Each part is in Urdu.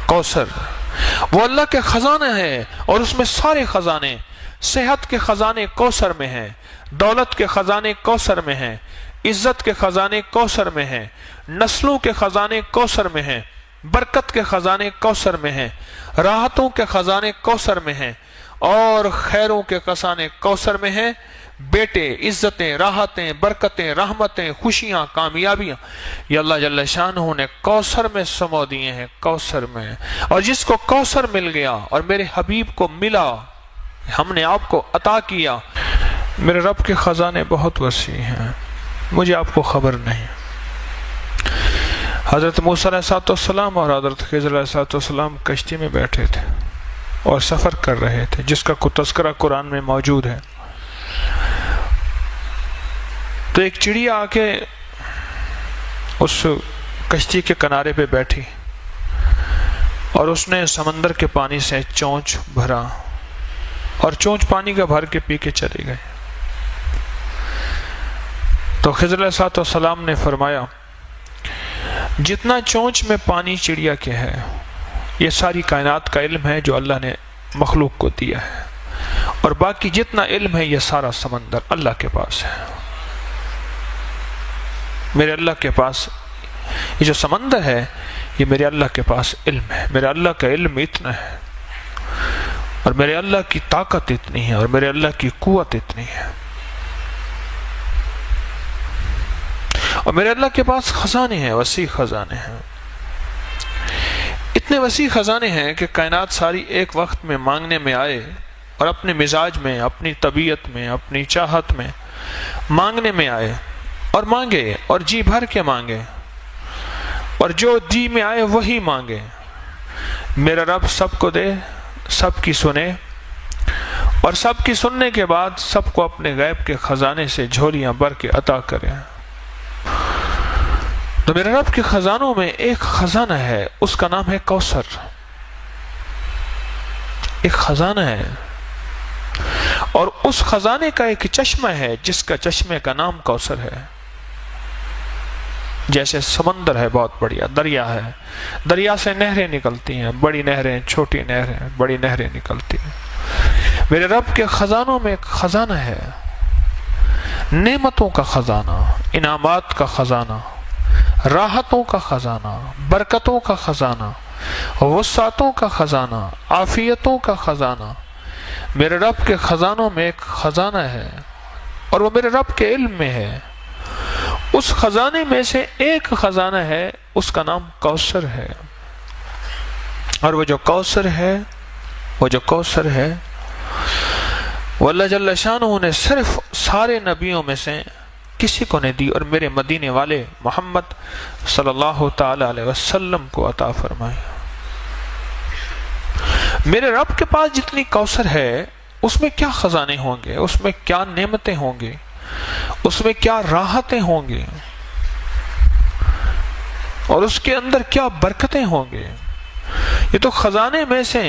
کوثر وہ اللہ کے خزانہ ہے، اور اس میں سارے خزانے، صحت کے خزانے کوثر میں ہیں، دولت کے خزانے کوثر میں ہیں، عزت کے خزانے کوثر میں ہیں، نسلوں کے خزانے کوثر میں ہیں، برکت کے خزانے کوثر میں ہیں، راحتوں کے خزانے کوثر میں ہیں، اور خیروں کے خزانے کوثر میں ہیں۔ بیٹے، عزتیں، راحتیں، برکتیں، رحمتیں، خوشیاں، کامیابیاں یہ اللہ جل شانہ نے کوثر میں سمو دیے ہیں، کوثر میں۔ اور جس کو کوثر مل گیا اور میرے حبیب کو ملا، ہم نے آپ کو عطا کیا۔ میرے رب کے خزانے بہت وسیع ہیں، مجھے آپ کو خبر نہیں۔ حضرت موسیٰ علیہ السلام اور حضرت خضر علیہ السلام کشتی میں بیٹھے تھے اور سفر کر رہے تھے، جس کا کوئی تذکرہ قرآن میں موجود ہے۔ تو ایک چڑیا آ کے اس کشتی کے کنارے پہ بیٹھی، اور اس نے سمندر کے پانی سے چونچ بھرا، اور چونچ پانی کا بھر کے پی کے چلی گئی۔ تو خضر علیہ السلام نے فرمایا، جتنا چونچ میں پانی چڑیا کے ہے، یہ ساری کائنات کا علم ہے جو اللہ نے مخلوق کو دیا ہے، اور باقی جتنا علم ہے یہ سارا سمندر اللہ کے پاس ہے۔ میرے اللہ کے پاس یہ جو سمندر ہے، یہ میرے اللہ کے پاس علم ہے، میرے اللہ کا علم اتنا ہے، اور میرے اللہ کی طاقت اتنی ہے، اور میرے اللہ کی قوت اتنی ہے، اور میرے اللہ کے پاس خزانے ہیں، وسیع خزانے ہیں، اتنے وسیع خزانے ہیں کہ کائنات ساری ایک وقت میں مانگنے میں آئے، اور اپنے مزاج میں، اپنی طبیعت میں، اپنی چاہت میں مانگنے میں آئے، اور مانگے، اور جی بھر کے مانگے، اور جو جی میں آئے وہی مانگے۔ میرا رب سب کو دے، سب کی سنے، اور سب کی سننے کے بعد سب کو اپنے غیب کے خزانے سے جھولیاں بھر کے عطا کرے۔ تو میرے رب کے خزانوں میں ایک خزانہ ہے، اس کا نام ہے کوثر۔ ایک خزانہ ہے، اور اس خزانے کا ایک چشمہ ہے جس کا چشمے کا نام کوثر ہے۔ جیسے سمندر ہے بہت بڑیا، دریا ہے، دریا سے نہریں نکلتی ہیں، بڑی نہریں، چھوٹی نہریں، بڑی نہریں نکلتی ہیں۔ میرے رب کے خزانوں میں ایک خزانہ ہے، نعمتوں کا خزانہ، انعامات کا خزانہ، راحتوں کا خزانہ، برکتوں کا خزانہ، وسعتوں کا خزانہ، عافیتوں کا خزانہ۔ میرے رب کے خزانوں میں ایک خزانہ ہے، اور وہ میرے رب کے علم میں ہے۔ اس خزانے میں سے ایک خزانہ ہے، اس کا نام کوثر ہے، اور وہ جو کوثر ہے، وہ اللہ جل شانہ نے صرف سارے نبیوں میں سے کسی کو نہیں دی، اور میرے مدینے والے محمد صلی اللہ تعالی علیہ وسلم کو عطا فرمائی۔ میرے رب کے پاس جتنی کوثر ہے، اس میں کیا خزانے ہوں گے، اس میں کیا نعمتیں ہوں گی، اس میں کیا راحتیں ہوں گی، اور اس کے اندر کیا برکتیں ہوں گے۔ یہ تو خزانے میں سے،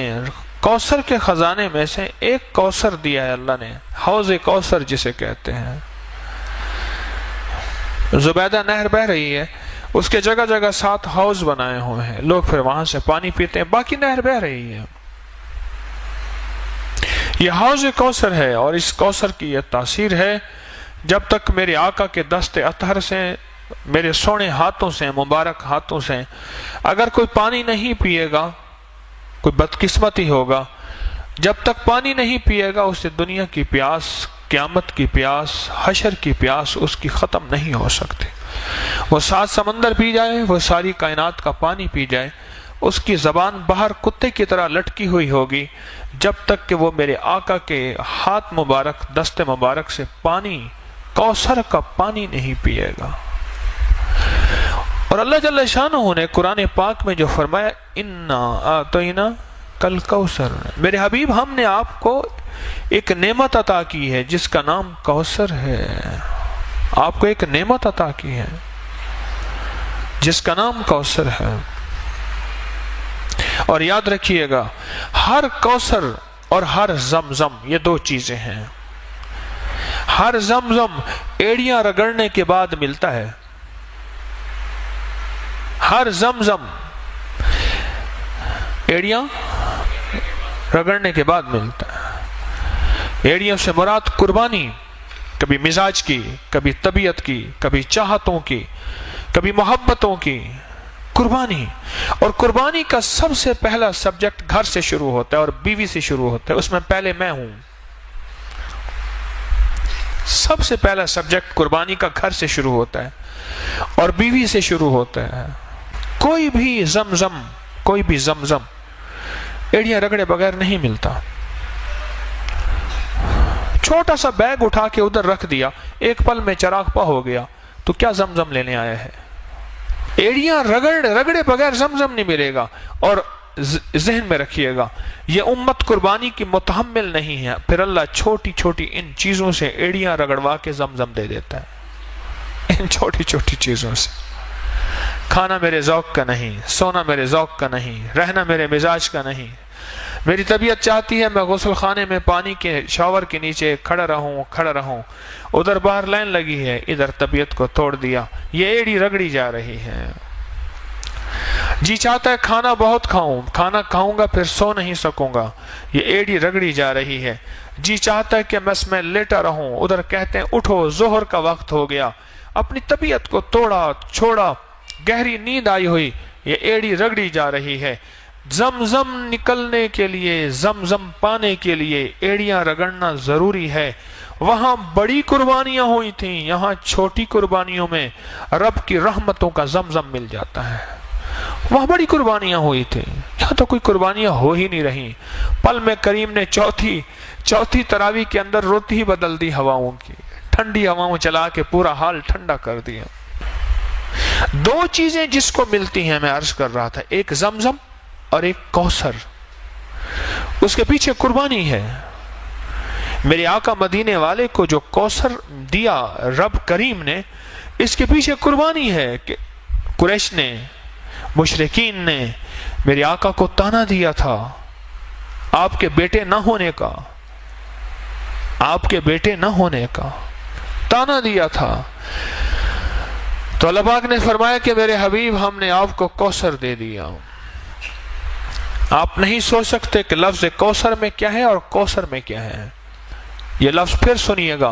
کوثر کے خزانے میں سے ایک کوثر دیا ہے اللہ نے، حوض کوثر جسے کہتے ہیں۔ زبیدہ نہر بہ رہی ہے، اس کے جگہ جگہ 7 حوض بنائے ہوئے ہیں، لوگ پھر وہاں سے پانی پیتے ہیں، باقی نہر بہ رہی ہے۔ یہ حوض کوثر ہے، اور اس کوثر کی یہ تاثیر ہے، جب تک میرے آقا کے دست اطہر سے، میرے سونے ہاتھوں سے، مبارک ہاتھوں سے اگر کوئی پانی نہیں پیے گا، کوئی بدقسمتی ہوگا، جب تک پانی نہیں پیے گا، اسے دنیا کی پیاس، قیامت کی پیاس، حشر کی پیاس اس کی ختم نہیں ہو سکتی۔ وہ 7 سمندر پی جائے، وہ ساری کائنات کا پانی پی جائے، اس کی زبان باہر کتے کی طرح لٹکی ہوئی ہوگی، جب تک کہ وہ میرے آقا کے ہاتھ مبارک، دست مبارک سے پانی، کوثر کا پانی نہیں پیے گا۔ اور اللہ جل شانہ نے قرآن پاک میں جو فرمایا، اِنَّا آتَيْنَا کَالْکَوْثَرَ، میرے حبیب ہم نے آپ کو ایک نعمت عطا کی ہے جس کا نام کوثر ہے۔ آپ کو ایک نعمت عطا کی ہے جس کا نام کوثر ہے۔ اور یاد رکھیے گا، ہر کوثر اور ہر زمزم یہ 2 چیزیں ہیں۔ ہر زمزم ایڑیاں رگڑنے کے بعد ملتا ہے، ہر زمزم ایڑیاں رگڑنے کے بعد ملتا ہے۔ ایڑیوں سے مراد قربانی، کبھی مزاج کی، کبھی طبیعت کی، کبھی چاہتوں کی، کبھی محبتوں کی قربانی۔ اور قربانی کا سب سے پہلا سبجیکٹ گھر سے شروع ہوتا ہے اور بیوی سے شروع ہوتا ہے، اس میں پہلے میں ہوں۔ سب سے پہلا سبجیکٹ قربانی کا گھر سے شروع ہوتا ہے اور بیوی سے شروع ہوتا ہے۔ کوئی بھی زمزم ایڑیاں رگڑے بغیر نہیں ملتا۔ چھوٹا سا بیگ اٹھا کے ادھر رکھ دیا، ایک پل میں چراغ پا ہو گیا، تو کیا زمزم لینے آیا ہے؟ ایڑیاں رگڑے بغیر زمزم نہیں ملے گا۔ اور ذہن میں رکھیے گا، یہ امت قربانی کی متحمل نہیں ہے، پھر اللہ چھوٹی چھوٹی ان چیزوں سے ایڑیاں رگڑوا کے زمزم دے دیتا ہے۔ ان چھوٹی چھوٹی چیزوں سے۔ کھانا میرے ذوق کا نہیں، سونا میرے ذوق کا نہیں، رہنا میرے مزاج کا نہیں۔ میری طبیعت چاہتی ہے میں غسل خانے میں پانی کے شاور کے نیچے کھڑا رہوں، ادھر باہر لائن لگی ہے، ادھر طبیعت کو توڑ دیا، یہ ایڑی رگڑی جا رہی ہے۔ جی چاہتا ہے کھانا بہت کھانا کھاؤں گا پھر سو نہیں سکوں گا، یہ ایڑی رگڑی جا رہی ہے۔ جی چاہتا ہے کہ بس میں لیٹا رہوں، ادھر کہتے ہیں اٹھو ظہر کا وقت ہو گیا، اپنی طبیعت کو توڑا چھوڑا، گہری نیند آئی ہوئی، یہ ایڑی رگڑی جا رہی ہے۔ زمزم نکلنے کے لیے، زمزم پانے کے لیے ایڑیاں رگڑنا ضروری ہے۔ وہاں بڑی قربانیاں ہوئی تھیں، یہاں چھوٹی قربانیوں میں رب کی رحمتوں کا زمزم مل جاتا ہے۔ وہاں بڑی قربانیاں ہوئی تھیں، یہاں تو کوئی قربانیاں ہو ہی نہیں رہی۔ پل میں کریم نے چوتھی تراویح کے اندر روتی ہی بدل دی ہواؤں کی، ٹھنڈی ہواؤں چلا کے پورا حال ٹھنڈا کر دیا۔ دو چیزیں جس کو ملتی ہیں میں عرض کر رہا تھا، ایک زمزم اور ایک کوثر، اس کے پیچھے قربانی ہے۔ میرے آقا مدینے والے کو جو کوثر دیا رب کریم نے، اس کے پیچھے قربانی ہے کہ قریش نے، مشرکین نے میرے آقا کو تانا دیا تھا آپ کے بیٹے نہ ہونے کا تانا دیا تھا، تو اللہ پاک نے فرمایا کہ میرے حبیب ہم نے آپ کو کوثر دے دیا۔ آپ نہیں سوچ سکتے کہ لفظ کوثر میں کیا ہے اور کوثر میں کیا ہے۔ یہ لفظ پھر سنیے گا،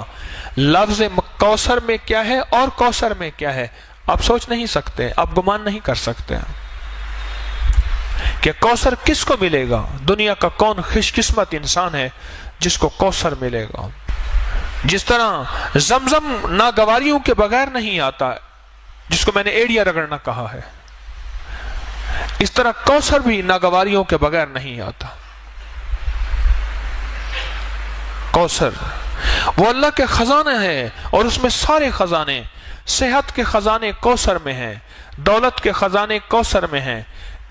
لفظ کوثر میں کیا ہے اور کوثر میں کیا ہے۔ آپ سوچ نہیں سکتے، آپ گمان نہیں کر سکتے کہ کوثر کس کو ملے گا۔ دنیا کا کون خوش قسمت انسان ہے جس کو کوثر ملے گا۔ جس طرح زمزم ناگواریوں کے بغیر نہیں آتا، جس کو میں نے ایڑیاں رگڑنا کہا ہے، اس طرح کوثر بھی ناگواریوں کے بغیر نہیں آتا۔ کوثر وہ اللہ کے خزانے ہیں، اور اس میں سارے خزانے، صحت کے خزانے کوثر میں ہیں، دولت کے خزانے کوثر میں ہیں،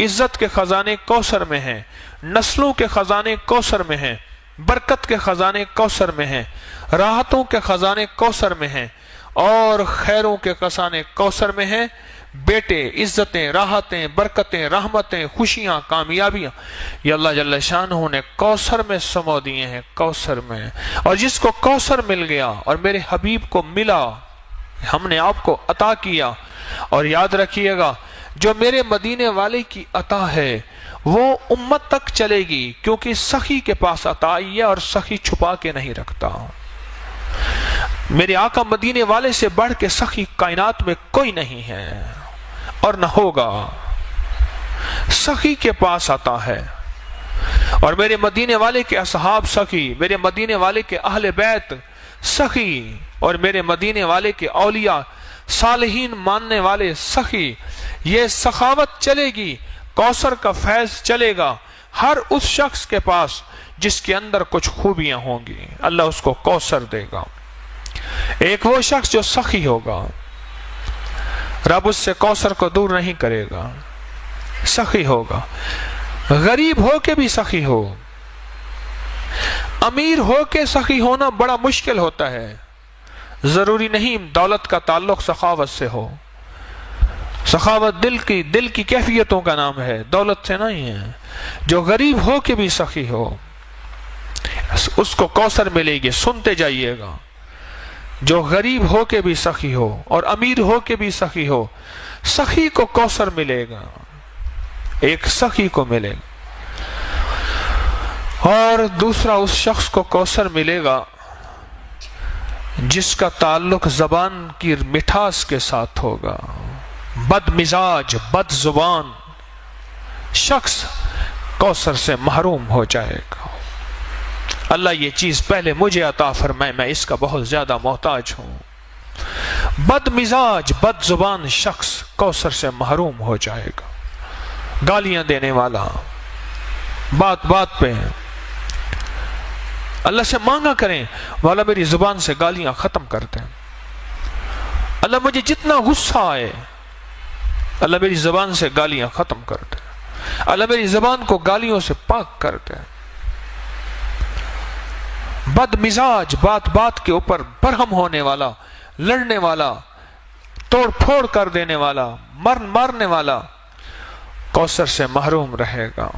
عزت کے خزانے کوثر میں ہیں، نسلوں کے خزانے کوثر میں ہیں، برکت کے خزانے کوثر میں ہیں، راحتوں کے خزانے کوثر میں ہیں، اور خیروں کے خزانے کوثر میں ہیں۔ بیٹے، عزتیں، راحتیں، برکتیں، رحمتیں، خوشیاں، کامیابیاں، یہ اللہ جل شانہ نے کوثر میں سمو دیے ہیں، کوثر میں۔ اور جس کو کوثر مل گیا اور میرے حبیب کو ملا، ہم نے آپ کو عطا کیا۔ اور یاد رکھیے گا، جو میرے مدینے والے کی عطا ہے وہ امت تک چلے گی، کیونکہ سخی کے پاس عطا آئی ہے اور سخی چھپا کے نہیں رکھتا۔ میرے آقا مدینے والے سے بڑھ کے سخی کائنات میں کوئی نہیں ہے اور نہ ہوگا۔ سخی کے پاس عطا ہے، اور میرے مدینے والے کے اصحاب سخی، میرے مدینے والے کے اہل بیت سخی، اور میرے مدینے والے کے اولیاء صالحین ماننے والے سخی۔ یہ سخاوت چلے گی، کوثر کا فیض چلے گا ہر اس شخص کے پاس جس کے اندر کچھ خوبیاں ہوں گی، اللہ اس کو کوثر دے گا۔ ایک وہ شخص جو سخی ہوگا، رب اس سے کوثر کو دور نہیں کرے گا، سخی ہوگا۔ غریب ہو کے بھی سخی ہو، امیر ہو کے سخی ہونا بڑا مشکل ہوتا ہے۔ ضروری نہیں دولت کا تعلق سخاوت سے ہو، سخاوت دل کی کیفیتوں کا نام ہے، دولت سے نہیں ہے۔ جو غریب ہو کے بھی سخی ہو اس کو کوثر ملے گی، سنتے جائیے گا۔ جو غریب ہو کے بھی سخی ہو اور امیر ہو کے بھی سخی ہو، سخی کو کوثر ملے گا، ایک سخی کو ملے گا۔ اور دوسرا اس شخص کو کوثر ملے گا جس کا تعلق زبان کی مٹھاس کے ساتھ ہوگا. بد مزاج، بد زبان شخص کوثر سے محروم ہو جائے گا. اللہ یہ چیز پہلے مجھے عطا فرمائے، میں اس کا بہت زیادہ محتاج ہوں. بد مزاج، بد زبان شخص کوثر سے محروم ہو جائے گا. گالیاں دینے والا، بات بات پہ اللہ سے مانگا کریں، والا میری زبان سے گالیاں ختم کر دیں. اللہ مجھے جتنا غصہ آئے، اللہ میری زبان سے گالیاں ختم کر دے. اللہ میری زبان کو گالیوں سے پاک کر دے. بد مزاج، بات بات کے اوپر برہم ہونے والا، لڑنے والا، توڑ پھوڑ کر دینے والا، مارنے والا کوثر سے محروم رہے گا.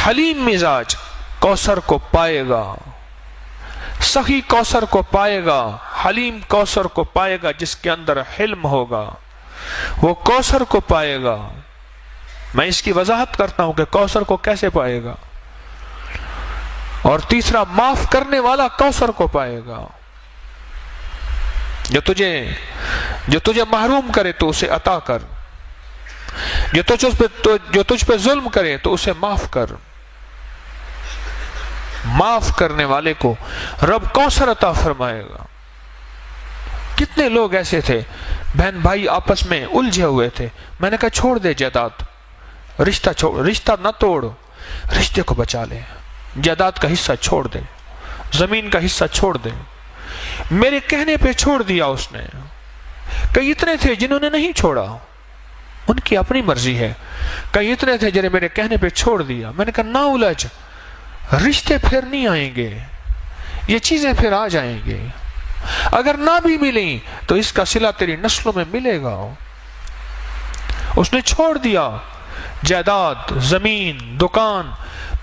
حلیم مزاج کوثر کو پائے گا. سخی کوثر کو پائے گا. حلیم کوثر کو پائے گا جس کے اندر حلم ہوگا، وہ کوثر کو پائے گا. میں اس کی وضاحت کرتا ہوں کہ کوثر کو کیسے پائے گا. اور تیسرا، معاف کرنے والا کوثر کو پائے گا. جو تجھے محروم کرے تو اسے عطا کر. جو تجھ پہ ظلم کرے تو اسے معاف کر. معاف کرنے والے کو رب کوثر عطا فرمائے گا. کتنے لوگ ایسے تھے، بہن بھائی آپس میں الجھے ہوئے تھے، میں نے کہا چھوڑ دے جائیداد، رشتہ نہ توڑ، رشتے کو بچا لے. جائیداد کا حصہ چھوڑ دے، زمین کا حصہ چھوڑ دے. میرے کہنے پہ چھوڑ دیا اس نے. کئی اتنے تھے جنہوں نے نہیں چھوڑا، ان کی اپنی مرضی ہے. کئی اتنے تھے جنہیں میرے کہنے پہ چھوڑ دیا. میں نے کہا نہ الجھ، رشتے پھر نہیں آئیں گے، یہ چیزیں پھر آ جائیں گے. اگر نہ بھی ملیں تو اس کا صلہ تیری نسلوں میں ملے گا. اس نے چھوڑ دیا. جائیداد، زمین، دکان،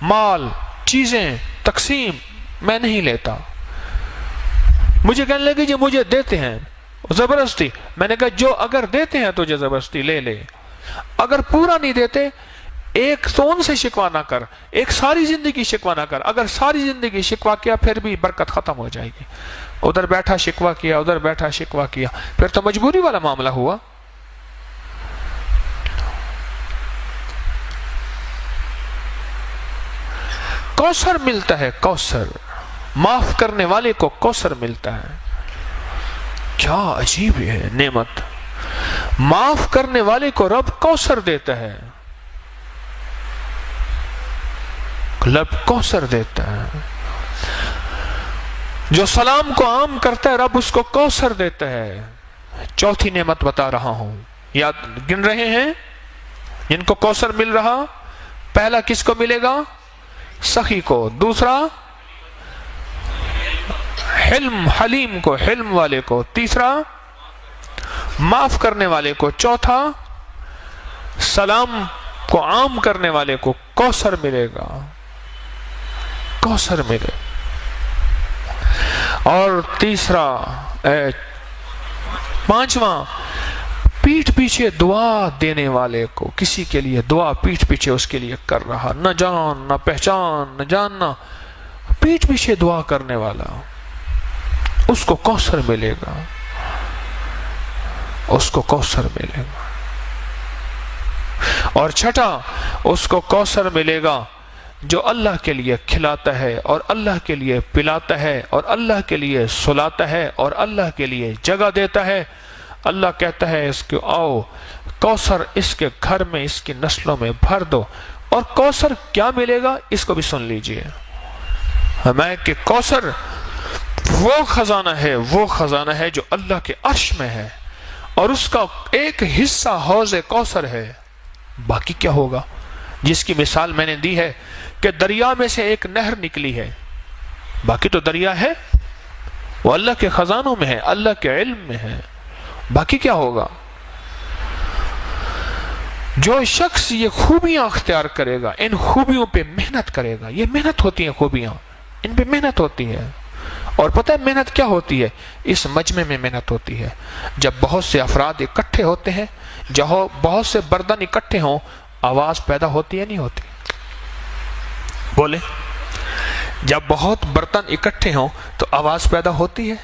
مال، چیزیں، تقسیم میں نہیں لیتا. مجھے کہنے لگے جی مجھے دیتے ہیں زبردستی. میں نے کہا جو اگر دیتے ہیں تجھے زبردستی لے لے، اگر پورا نہیں دیتے ایک تو ان سے شکوا نہ کر، ایک ساری زندگی شکوا نہ کر. اگر ساری زندگی شکوا کیا پھر بھی برکت ختم ہو جائے گی. ادھر بیٹھا شکوا کیا، ادھر بیٹھا شکوا کیا، پھر تو مجبوری والا معاملہ ہوا. کوثر ملتا ہے، کوثر معاف کرنے والے کو کوثر ملتا ہے. کیا عجیب ہے نعمت. معاف کرنے والے کو رب کوثر دیتا ہے، رب کوثر دیتا ہے. جو سلام کو عام کرتا ہے رب اس کو کوثر دیتا ہے. چوتھی نعمت بتا رہا ہوں، یاد گن رہے ہیں جن کو کوثر مل رہا. پہلا کس کو ملے گا؟ سخی کو. دوسرا حلم، حلیم کو، حلم والے کو. تیسرا معاف کرنے والے کو. چوتھا سلام کو عام کرنے والے کو کوثر ملے گا، کوثر ملے. اور تیسرا پانچواں، پیٹھ پیچھے دعا دینے والے کو. کسی کے لیے دعا پیٹھ پیچھے اس کے لیے کر رہا، نہ جان نہ پہچان نہ جاننا، پیٹھ پیچھے دعا کرنے والا، اس کو کوثر ملے گا، اس کو کوثر ملے گا. اور چھٹا، اس کو کوثر ملے گا جو اللہ کے لیے کھلاتا ہے اور اللہ کے لیے پلاتا ہے اور اللہ کے لیے سلاتا ہے اور اللہ کے لیے جگہ دیتا ہے. اللہ کہتا ہے اس کو آؤ کوثر اس کے گھر میں، اس کی نسلوں میں بھر دو. اور کوثر کیا ملے گا اس کو بھی سن لیجئے. ہمیں کہ کوثر وہ خزانہ ہے جو اللہ کے عرش میں ہے، اور اس کا ایک حصہ حوض کوثر ہے. باقی کیا ہوگا؟ جس کی مثال میں نے دی ہے کہ دریا میں سے ایک نہر نکلی ہے، باقی تو دریا ہے، وہ اللہ کے خزانوں میں ہے، اللہ کے علم میں ہے. باقی کیا ہوگا؟ جو شخص یہ خوبیاں اختیار کرے گا، ان خوبیوں پہ محنت کرے گا. یہ محنت ہوتی ہیں خوبیاں، ان پہ محنت ہوتی ہے. اور پتہ ہے محنت کیا ہوتی ہے؟ اس مجمع میں محنت ہوتی ہے. جب بہت سے افراد اکٹھے ہوتے ہیں، جہاں بہت سے بردن اکٹھے ہوں، آواز پیدا ہوتی ہے نہیں ہوتی؟ بولے جب بہت برتن اکٹھے ہوں تو آواز پیدا ہوتی ہے.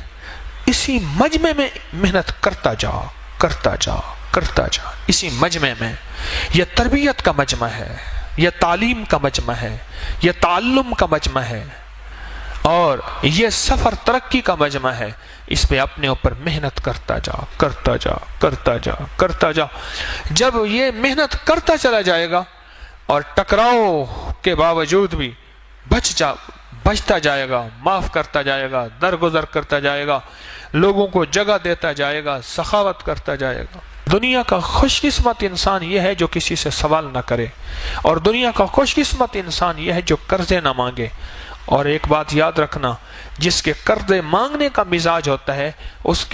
اسی مجمع میں محنت کرتا جا کرتا جا کرتا جا. اسی مجمع میں یہ تربیت کا مجمع ہے، یہ تعلیم کا مجمع ہے، یہ تعلم کا مجمع ہے، اور یہ سفر ترقی کا مجمع ہے. اس پہ اپنے اوپر محنت کرتا جا کرتا جا کرتا جا کرتا جا. جب یہ محنت کرتا چلا جائے گا اور ٹکراؤ کے باوجود بھی بچتا جائے گا، معاف کرتا جائے گا، درگزر کرتا جائے گا، لوگوں کو جگہ دیتا جائے گا، سخاوت کرتا جائے گا. دنیا کا خوش قسمت انسان یہ ہے جو کسی سے سوال نہ کرے، اور دنیا کا خوش قسمت انسان یہ ہے جو قرضے نہ مانگے. اور ایک بات یاد رکھنا، جس کے قرضے مانگنے کا مزاج ہوتا ہے اس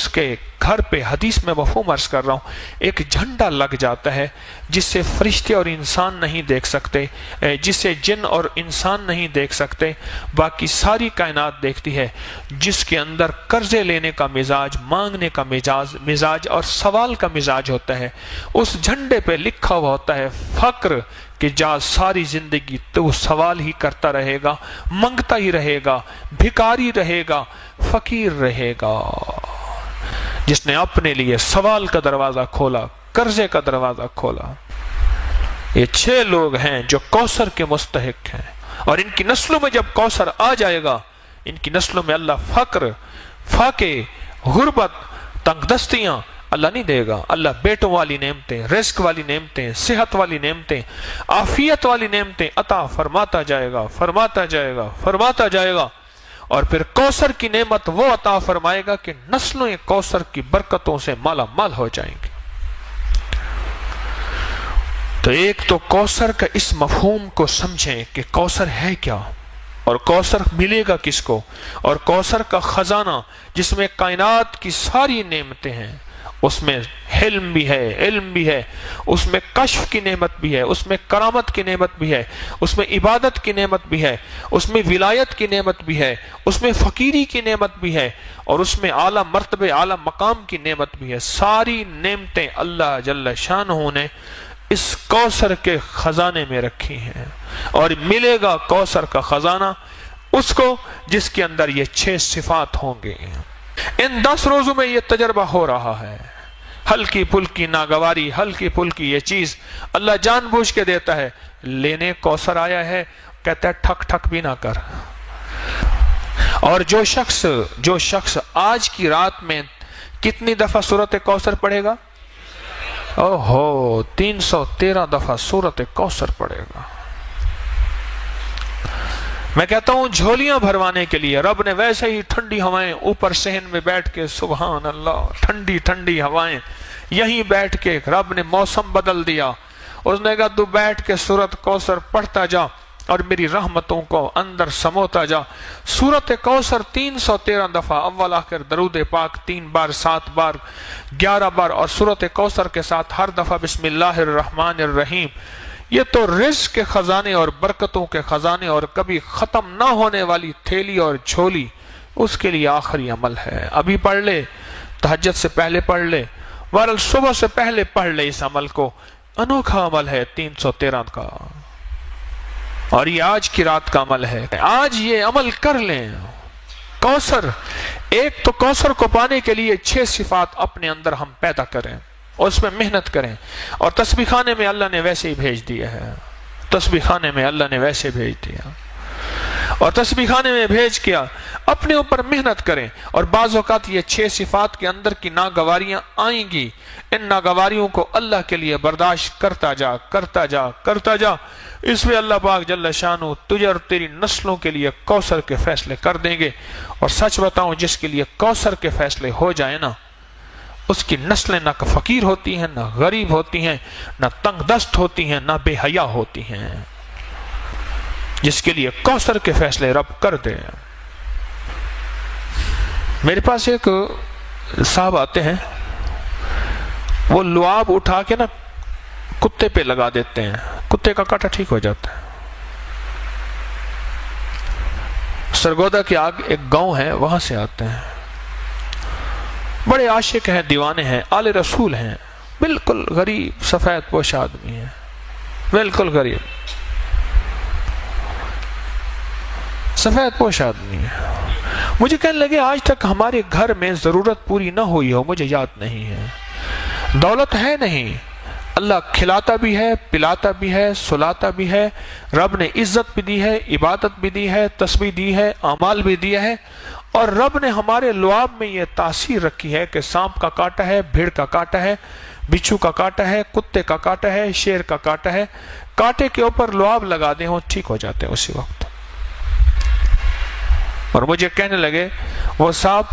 کے گھر پہ، حدیث میں مفہوم عرض کر رہا ہوں، ایک جھنڈا لگ جاتا ہے جس سے فرشتے اور انسان نہیں دیکھ سکتے، جس سے جن اور انسان نہیں دیکھ سکتے، باقی ساری کائنات دیکھتی ہے. جس کے اندر قرضے لینے کا مزاج، مانگنے کا مزاج اور سوال کا مزاج ہوتا ہے، اس جھنڈے پہ لکھا ہوا ہوتا ہے فقر، کہ جا ساری زندگی تو سوال ہی کرتا رہے گا، منگتا ہی رہے گا، بھکاری رہے گا، فقیر رہے گا. جس نے اپنے لیے سوال کا دروازہ کھولا، قرضے کا دروازہ کھولا. یہ 6 لوگ ہیں جو کوثر کے مستحق ہیں، اور ان کی نسلوں میں جب کوثر آ جائے گا، ان کی نسلوں میں اللہ فقر، فاقے، غربت، تنگ دستیاں اللہ نہیں دے گا. اللہ بیٹوں والی نعمتیں، رزق والی نعمتیں، صحت والی نعمتیں، عافیت والی نعمتیں عطا فرماتا جائے گا، فرماتا جائے گا، فرماتا جائے گا. اور پھر کوثر کی نعمت وہ عطا فرمائے گا کہ نسلوں کوثر کی برکتوں سے مالا مال ہو جائیں گے. تو ایک تو کوثر کا اس مفہوم کو سمجھیں کہ کوثر ہے کیا، اور کوثر ملے گا کس کو، اور کوثر کا خزانہ جس میں کائنات کی ساری نعمتیں ہیں، اس میں حلم بھی ہے، علم بھی ہے، اس میں کشف کی نعمت بھی ہے، اس میں کرامت کی نعمت بھی ہے، اس میں عبادت کی نعمت بھی ہے، اس میں ولایت کی نعمت بھی ہے، اس میں فقیری کی نعمت بھی ہے، اور اس میں اعلیٰ مرتبے، اعلیٰ مقام کی نعمت بھی ہے. ساری نعمتیں اللہ جل شانہ نے اس کوثر کے خزانے میں رکھی ہیں. اور ملے گا کوثر کا خزانہ اس کو جس کے اندر یہ 6 صفات ہوں گے. ان 10 روزوں میں یہ تجربہ ہو رہا ہے. ہلکی پھلکی ناگواری، ہلکی پھلکی یہ چیز اللہ جان بوجھ کے دیتا ہے. لینے کوثر آیا ہے، کہتا ہے ٹھک ٹھک بھی نہ کر. اور جو شخص آج کی رات میں کتنی دفعہ سورۃ کوثر پڑھے گا؟ 313 دفعہ سورۃ کوثر پڑھے گا. میں کہتا ہوں جھولیاں بھروانے کے لیے رب نے ویسے ہی ٹھنڈی ہوائیں اوپر صحن میں بیٹھ کے، سبحان اللہ، ٹھنڈی ٹھنڈی ہوائیں، یہیں بیٹھ کے رب نے موسم بدل دیا. اس نے کہا تو بیٹھ کے سورۃ کوثر پڑھتا جا اور میری رحمتوں کو اندر سموتا جا. سورۃ کوثر 313 دفعہ، اول آخر درود پاک 3 بار، 7 بار، 11 بار، اور سورۃ کوثر کے ساتھ ہر دفعہ بسم اللہ الرحمن الرحیم. یہ تو رزق کے خزانے اور برکتوں کے خزانے اور کبھی ختم نہ ہونے والی تھیلی اور جھولی، اس کے لیے آخری عمل ہے. ابھی پڑھ لے، تہجد سے پہلے پڑھ لے، بہرحال صبح سے پہلے پڑھ لے. اس عمل کو انوکھا عمل ہے 313 کا، اور یہ آج کی رات کا عمل ہے. آج یہ عمل کر لیں. کوثر، ایک تو کوثر کو پانے کے لیے 6 صفات اپنے اندر ہم پیدا کریں اور اس میں محنت کریں. اور تسبیح خانے میں اللہ نے ویسے ہی بھیج دیا ہے، تسبیح خانے میں اللہ نے ویسے بھیج دیا، اور تسبیح خانے میں بھیج کیا اپنے اوپر محنت کریں. اور بعض اوقات یہ 6 صفات کے اندر کی ناگواریاں آئیں گی، ان ناگواریوں کو اللہ کے لیے برداشت کرتا جا کرتا جا کرتا جا. اس میں اللہ پاک جل شانہ تجھے اور تیری نسلوں کے لیے کوثر کے فیصلے کر دیں گے. اور سچ بتاؤں، جس کے لیے کوثر کے فیصلے ہو جائیں نا، اس کی نسلیں نہ فقیر ہوتی ہیں، نہ غریب ہوتی ہیں، نہ تنگ دست ہوتی ہیں، نہ بے حیا ہوتی ہیں. جس کے لیے کوثر کے فیصلے رب کر دے. میرے پاس ایک صاحب آتے ہیں، وہ لعاب اٹھا کے نا کتے پہ لگا دیتے ہیں، کتے کا کاٹا ٹھیک ہو جاتا ہے. سرگودا کے آگے ایک گاؤں ہے، وہاں سے آتے ہیں. بڑے عاشق ہیں، دیوانے ہیں، آل رسول ہیں، بالکل غریب سفید پوش آدمی ہیں، بالکل غریب. سفید پوش آدمی ہے. مجھے کہنے لگے آج تک ہمارے گھر میں ضرورت پوری نہ ہوئی ہو, مجھے یاد نہیں ہے. دولت ہے نہیں, اللہ کھلاتا بھی ہے, پلاتا بھی ہے, سلاتا بھی ہے. رب نے عزت بھی دی ہے, عبادت بھی دی ہے, تسبیح دی ہے, اعمال بھی دیا ہے. اور رب نے ہمارے لعاب میں یہ تاثیر رکھی ہے کہ سانپ کا کانٹا ہے, بھیڑ کا کانٹا ہے, بچھو کا کانٹا ہے, کتے کا کانٹا ہے, شیر کا کانٹا ہے. کانٹے کے اوپر لعاب لگا دیں وہ ٹھیک ہو جاتے ہیں اسی وقت. اور مجھے کہنے لگے, وہ صاحب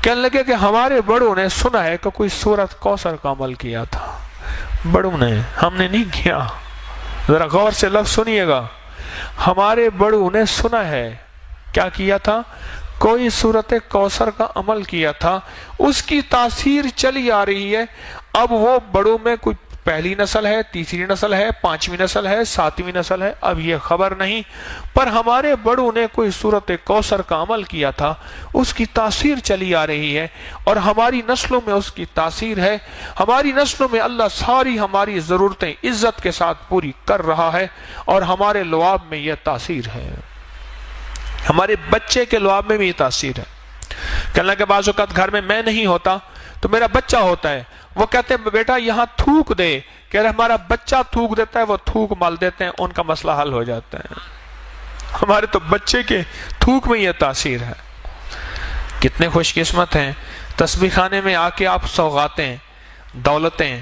کہنے لگے کہ ہمارے بڑوں نے سنا ہے کہ کوئی سورۃ کوثر کا عمل کیا تھا. بڑوں نے, ہم نے نہیں کیا. ذرا غور سے لفظ سنیے گا. ہمارے بڑوں نے سنا ہے کیا کیا تھا, کوئی سورۃ کوثر کا عمل کیا تھا, اس کی تاثیر چلی آ رہی ہے. اب وہ بڑوں میں کوئی پہلی نسل ہے, تیسری نسل ہے, پانچویں نسل ہے, ساتویں نسل ہے, اب یہ خبر نہیں, پر ہمارے بڑوں نے کوئی سورۃ کوثر کا عمل کیا تھا, اس کی تاثیر چلی آ رہی ہے. اور ہماری نسلوں میں اس کی تاثیر ہے. ہماری نسلوں میں اللہ ساری ہماری ضرورتیں عزت کے ساتھ پوری کر رہا ہے, اور ہمارے لعاب میں یہ تاثیر ہے. ہمارے بچے کے لعاب میں بھی یہ تاثیر ہے. کہنے کہ بعض اوقات گھر میں میں نہیں ہوتا تو میرا بچہ ہوتا ہے, وہ کہتے ہیں بیٹا یہاں تھوک دے, کہہ رہے ہمارا بچہ تھوک دیتا ہے, وہ تھوک مال دیتے ہیں, ان کا مسئلہ حل ہو جاتا ہے. ہمارے تو بچے کے تھوک میں یہ تاثیر ہے. کتنے خوش قسمت ہیں, تسبیح خانے میں آ کے آپ سوغاتیں, دولتیں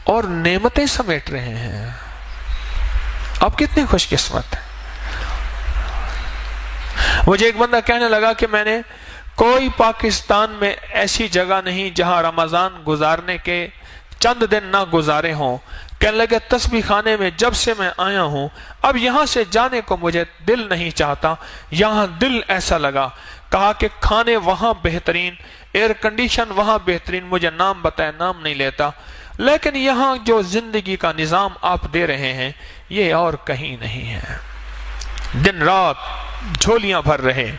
اور نعمتیں سمیٹ رہے ہیں. آپ کتنے خوش قسمت ہیں. مجھے ایک بندہ کہنے لگا کہ میں نے کوئی پاکستان میں ایسی جگہ نہیں جہاں رمضان گزارنے کے چند دن نہ گزارے ہوں. کہنے لگے تسبیح خانے میں جب سے میں آیا ہوں اب یہاں سے جانے کو مجھے دل نہیں چاہتا, یہاں دل ایسا لگا. کہا کہ کھانے وہاں بہترین, ایئر کنڈیشن وہاں بہترین, مجھے نام بتائے نام نہیں لیتا, لیکن یہاں جو زندگی کا نظام آپ دے رہے ہیں یہ اور کہیں نہیں ہے. دن رات جھولیاں بھر رہے,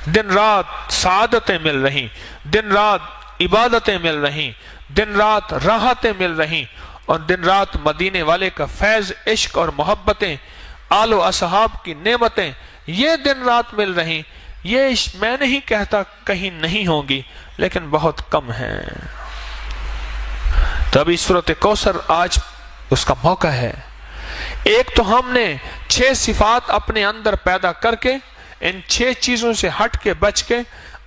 دن رات سعادتیں مل رہی, دن رات عبادتیں مل رہی, دن رات راحتیں مل رہی, اور دن رات مدینے والے کا فیض, عشق اور محبتیں, آل و اصحاب کی نعمتیں یہ دن رات مل رہی. یہ میں نہیں کہتا کہیں نہیں ہوں گی, لیکن بہت کم ہیں. تبھی سورۃ کوثر آج اس کا موقع ہے. ایک تو ہم نے 6 صفات اپنے اندر پیدا کر کے, ان 6 چیزوں سے ہٹ کے بچ کے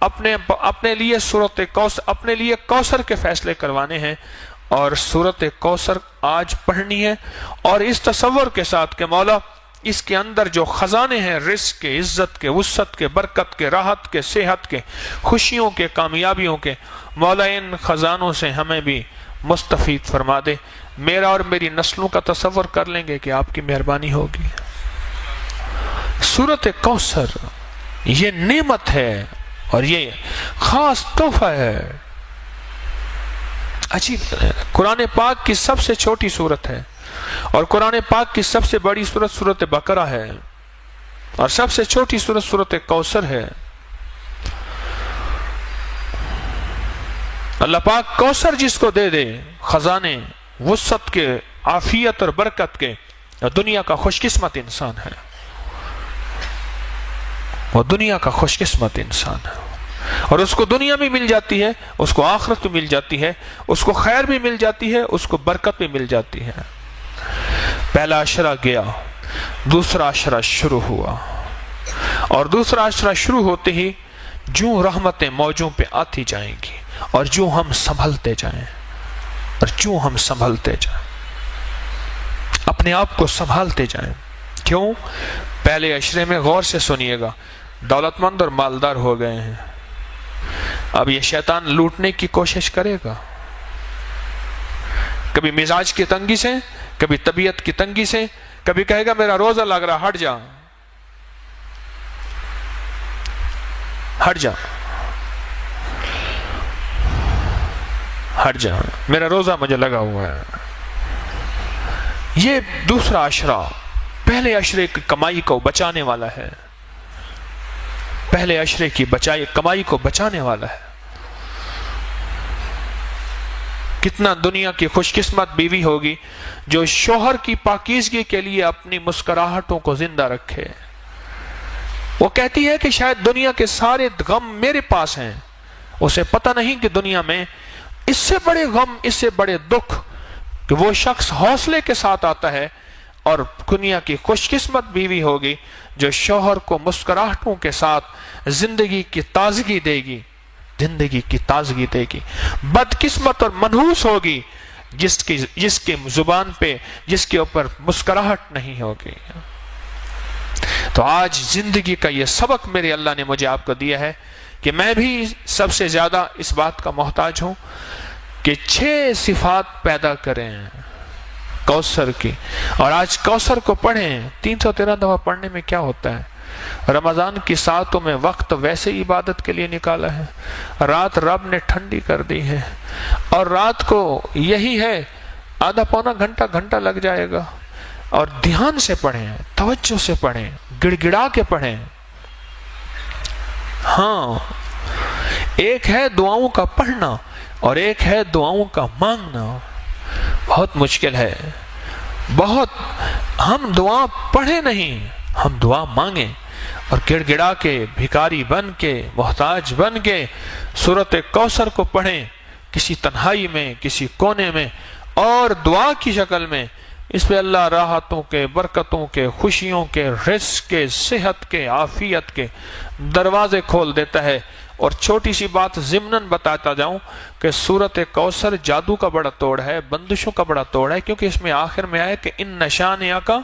اپنے لیے سورۃ کوثر, اپنے لیے کوثر کے فیصلے کروانے ہیں, اور سورۃ کوثر آج پڑھنی ہے. اور اس تصور کے ساتھ کہ مولا اس کے اندر جو خزانے ہیں رزق کے, عزت کے, وسعت کے, برکت کے, راحت کے, صحت کے, خوشیوں کے, کامیابیوں کے, مولا ان خزانوں سے ہمیں بھی مستفید فرما دے. میرا اور میری نسلوں کا تصور کر لیں گے کہ آپ کی مہربانی ہوگی. سورۃ کوثر یہ نعمت ہے اور یہ خاص تحفہ ہے. عجیب, قرآن پاک کی سب سے چھوٹی سورت ہے, اور قرآن پاک کی سب سے بڑی سورت سورۃ بقرہ ہے, اور سب سے چھوٹی سورت سورۃ کوثر ہے. اللہ پاک کوثر جس کو دے دے, خزانے وسعت کے, عافیت اور برکت کے, دنیا کا خوش قسمت انسان ہے. وہ دنیا کا خوش قسمت انسان ہے, اور اس کو دنیا بھی مل جاتی ہے, اس کو آخرت بھی مل جاتی ہے, اس کو خیر بھی مل جاتی ہے, اس کو برکت بھی مل جاتی ہے. پہلا عشرہ گیا, دوسرا عشرہ شروع ہوا, اور دوسرا عشرہ شروع ہوتے ہی جوں رحمتیں موجوں پہ آتی جائیں گی, اور جوں ہم سنبھلتے جائیں, اور جوں ہم سنبھلتے جائیں, اپنے آپ کو سنبھالتے جائیں. کیوں؟ پہلے عشرے میں غور سے سنیے گا, دولت مند اور مالدار ہو گئے ہیں. اب یہ شیطان لوٹنے کی کوشش کرے گا, کبھی مزاج کی تنگی سے, کبھی طبیعت کی تنگی سے, کبھی کہے گا میرا روزہ لگ رہا, ہٹ جا, ہٹ جا, ہٹ جا, میرا روزہ مجھے لگا ہوا ہے. یہ دوسرا عشرہ پہلے عشرے کی کمائی کو بچانے والا ہے, پہلے عشرے کی کمائی کو بچانے والا ہے. کتنا دنیا کی خوش قسمت بیوی ہوگی جو شوہر کی پاکیزگی کے لیے اپنی مسکراہٹوں کو زندہ رکھے, وہ کہتی ہے کہ شاید دنیا کے سارے غم میرے پاس ہیں، اسے پتہ نہیں کہ دنیا میں اس سے بڑے غم، اس سے بڑے دکھ کہ وہ شخص حوصلے کے ساتھ آتا ہے، اور دنیا کی خوش قسمت بیوی ہوگی جو شوہر کو مسکراہٹوں کے ساتھ زندگی کی تازگی دے گی، زندگی کی تازگی دے گی۔ بدقسمت اور منحوس ہوگی جس کی زبان پہ، جس کے اوپر مسکراہٹ نہیں ہوگی۔ تو آج زندگی کا یہ سبق میرے اللہ نے مجھے آپ کو دیا ہے کہ میں بھی سب سے زیادہ اس بات کا محتاج ہوں کہ 6 صفات پیدا کریں کوثر کی، اور آج کوثر کو پڑھیں۔ 313 دفعہ پڑھنے میں کیا ہوتا ہے؟ رمضان کی ساعتوں میں وقت ویسے عبادت کے لیے نکالا ہے، رات رب نے ٹھنڈی کر دی ہے، اور رات کو یہی ہے آدھا پونا گھنٹہ لگ جائے گا، اور دھیان سے پڑھیں، توجہ سے پڑھیں، گڑ گڑا کے پڑھیں۔ ہاں، ایک ہے دعاؤں کا پڑھنا اور ایک ہے دعاؤں کا مانگنا۔ بہت مشکل ہے، بہت۔ ہم دعا پڑھیں نہیں، ہم دعا مانگیں، اور گڑ گڑا کے، بھکاری بن کے، محتاج بن کے سورۃ کوثر کو پڑھیں، کسی تنہائی میں، کسی کونے میں، اور دعا کی شکل میں۔ اس پہ اللہ راحتوں کے، برکتوں کے، خوشیوں کے، رزق کے، صحت کے، عافیت کے دروازے کھول دیتا ہے۔ اور چھوٹی سی بات ضمناً بتاتا جاؤں کہ سورۃ کوثر جادو کا بڑا توڑ ہے، بندشوں کا بڑا توڑ ہے، کیونکہ اس میں آخر میں آئے کہ ان نشانیہ کا،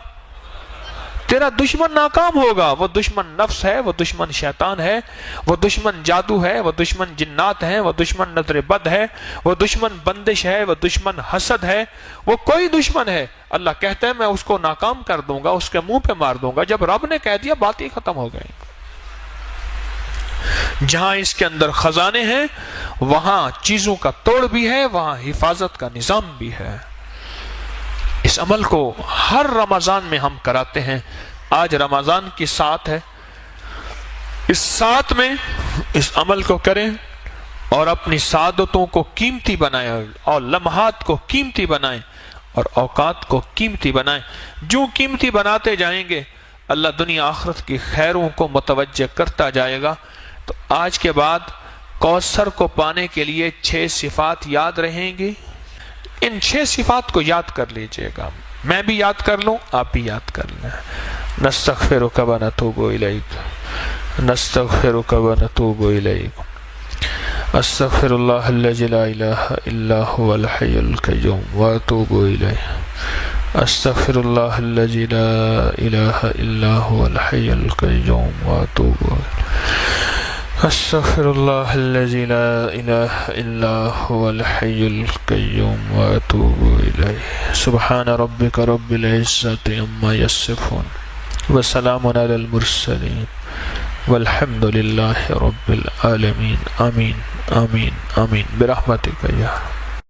تیرا دشمن ناکام ہوگا۔ وہ دشمن نفس ہے، وہ دشمن شیطان ہے، وہ دشمن جادو ہے، وہ دشمن جنات ہے، وہ دشمن نظر بد ہے، وہ دشمن بندش ہے، وہ دشمن حسد ہے، وہ کوئی دشمن ہے۔ اللہ کہتا ہے میں اس کو ناکام کر دوں گا، اس کے منہ پہ مار دوں گا۔ جب رب نے کہہ دیا بات ہی ختم ہو گئی۔ جہاں اس کے اندر خزانے ہیں وہاں چیزوں کا توڑ بھی ہے، وہاں حفاظت کا نظام بھی ہے۔ اس عمل کو ہر رمضان میں ہم کراتے ہیں۔ آج رمضان کی سات ہے، اس سات میں اس عمل کو کریں اور اپنی سعادتوں کو قیمتی بنائیں، اور لمحات کو قیمتی بنائیں، اور اوقات کو قیمتی بنائیں۔ جو قیمتی بناتے جائیں گے اللہ دنیا آخرت کی خیروں کو متوجہ کرتا جائے گا۔ تو آج کے بعد کوثر کو پانے کے لیے 6 صفات یاد رہیں گی۔ ان 6 صفات کو یاد کر لیجئے گا، میں بھی یاد کر لوں، آپ بھی یاد کر لیں۔ نستغفرک و نتوب الیک، نستغفرک و نتوب الیک، استغفر اللہ الذی لا الہ الا هو الحی القیوم واتوب الیہ، استغفر اللہ الذی لا الہ الا هو الحی القیوم واتوب الیہ، استغفر اللہ الذی لا الہ الا هو الحی القیوم واتوب الیہ۔ سبحان ربک رب العزت عما یصفون وسلام علی المرسلین والحمد للہ رب العالمین۔ آمین آمین آمین برحمتک یا